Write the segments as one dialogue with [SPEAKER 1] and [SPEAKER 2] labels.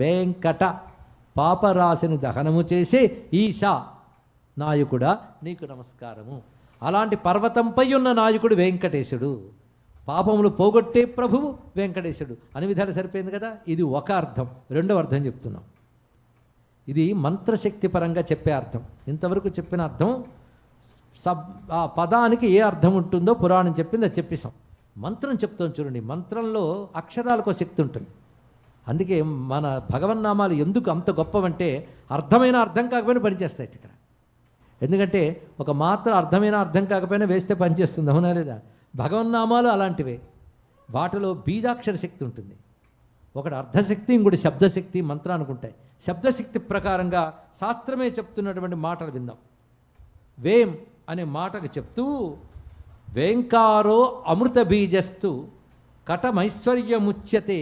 [SPEAKER 1] వెంకట పాపరాశిని దహనము చేసే ఈశా నాయకుడా నీకు నమస్కారము. అలాంటి పర్వతంపై ఉన్న నాయకుడు వెంకటేశుడు, పాపములు పోగొట్టే ప్రభువు వెంకటేశుడు అని విధాలు సరిపోయింది కదా. ఇది ఒక అర్థం. రెండవ అర్థం చెప్తున్నాం. ఇది మంత్రశక్తి పరంగా చెప్పే అర్థం. ఇంతవరకు చెప్పిన అర్థం ఆ పదానికి ఏ అర్థం ఉంటుందో పురాణం చెప్పింది, అది చెప్పేశాం. మంత్రం చెప్తాం చూడండి. మంత్రంలో అక్షరాలకు శక్తి ఉంటుంది. అందుకే మన భగవన్నామాలు ఎందుకు అంత గొప్పవంటే అర్థమైన అర్థం కాకపోయినా పనిచేస్తాయి ఇక్కడ. ఎందుకంటే ఒక మాత్ర అర్థమైన అర్థం కాకపోయినా వేస్తే పనిచేస్తుంది, అవునా లేదా? భగవన్నామాలు అలాంటివే. వాటిలో బీజాక్షర శక్తి ఉంటుంది. ఒకటి అర్థశక్తి, ఇంకోటి శబ్దశక్తి మంత్రానికి ఉంటాయి. శబ్దశక్తి ప్రకారంగా శాస్త్రమే చెప్తున్నటువంటి మాటలు విందాం. వేం అనే మాటకు చెప్తూ వేంకారో అమృత బీజస్తు కటమైశ్వర్యముచ్యతే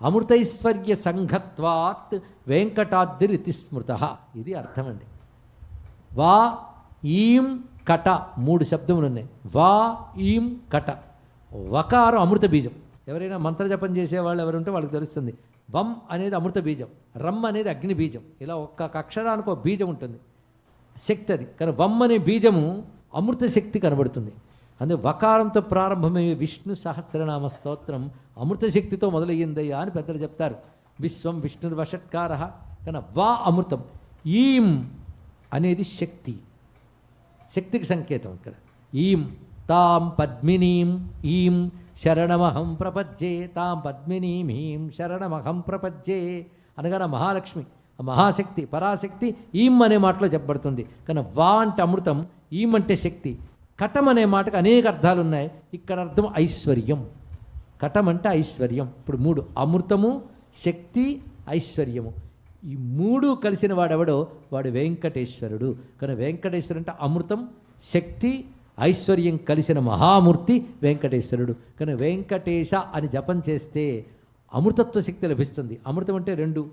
[SPEAKER 1] అమృతైశ్వర్య సంఘత్వాత్ వెంకటాద్రితి స్మృత. ఇది అర్థమండి. వా ఈం కట మూడు శబ్దములు ఉన్నాయి. వా ఈం కట. వకారం అమృత బీజం. ఎవరైనా మంత్రజపం చేసేవాళ్ళు ఎవరుంటే వాళ్ళకి తెలుస్తుంది. వం అనేది అమృత బీజం, రమ్ అనేది అగ్ని బీజం. ఇలా ఒక్క అక్షరానికి ఒక బీజం ఉంటుంది, శక్తి అది. కానీ వమ్ అనే బీజము అమృత శక్తి కనబడుతుంది. అందుకే వకారంతో ప్రారంభమయ్యే విష్ణు సహస్రనామ స్తోత్రం అమృత శక్తితో మొదలయ్యిందయ్యా అని పెద్దలు చెప్తారు. విశ్వం విష్ణుర్వషట్కార. కానీ వా అమృతం, ఈం అనేది శక్తి, శక్తికి సంకేతం ఇక్కడ. ఈం తాం పద్మినీం ఈం శరణమహం ప్రపజ్జే, తాం పద్మినీం ఈం శరణమహం ప్రపజ్జే అనగా మహాలక్ష్మి, మహాశక్తి, పరాశక్తి ఈం అనే మాటలో చెప్పబడుతుంది. కానీ వా అంటే అమృతం, ఈం అంటే శక్తి. కటం అనే మాటకు అనేక అర్థాలు ఉన్నాయి. ఇక్కడ అర్థం ఐశ్వర్యం. కటం అంటే ఐశ్వర్యం. ఇప్పుడు మూడు, అమృతము, శక్తి, ఐశ్వర్యము. ఈ మూడు కలిసిన వాడెవడో వాడు వెంకటేశ్వరుడు. కానీ వెంకటేశ్వరుడు అంటే అమృతం, శక్తి, ఐశ్వర్యం కలిసిన మహామూర్తి వెంకటేశ్వరుడు. కానీ వెంకటేశ అని జపం చేస్తే అమృతత్వ శక్తి లభిస్తుంది. అమృతం అంటే రెండు,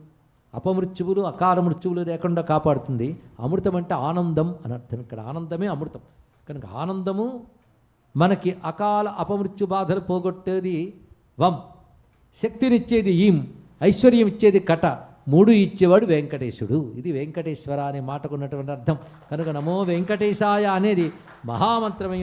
[SPEAKER 1] అపమృత్యువులు అకాల మృత్యువులు లేకుండా కాపాడుతుంది. అమృతం అంటే ఆనందం అని అర్థం. ఇక్కడ ఆనందమే అమృతం. కనుక ఆనందము మనకి అకాల అపమృత్యు బాధలు పోగొట్టేది వం, శక్తినిచ్చేది ఈం, ఐశ్వర్యం ఇచ్చేది కట, మూడు ఇచ్చేవాడు వెంకటేశుడు. ఇది వెంకటేశ్వర అనే మాటకు ఉన్నటువంటి అర్థం. కనుక నమో వెంకటేశాయ అనేది మహామంత్రమైన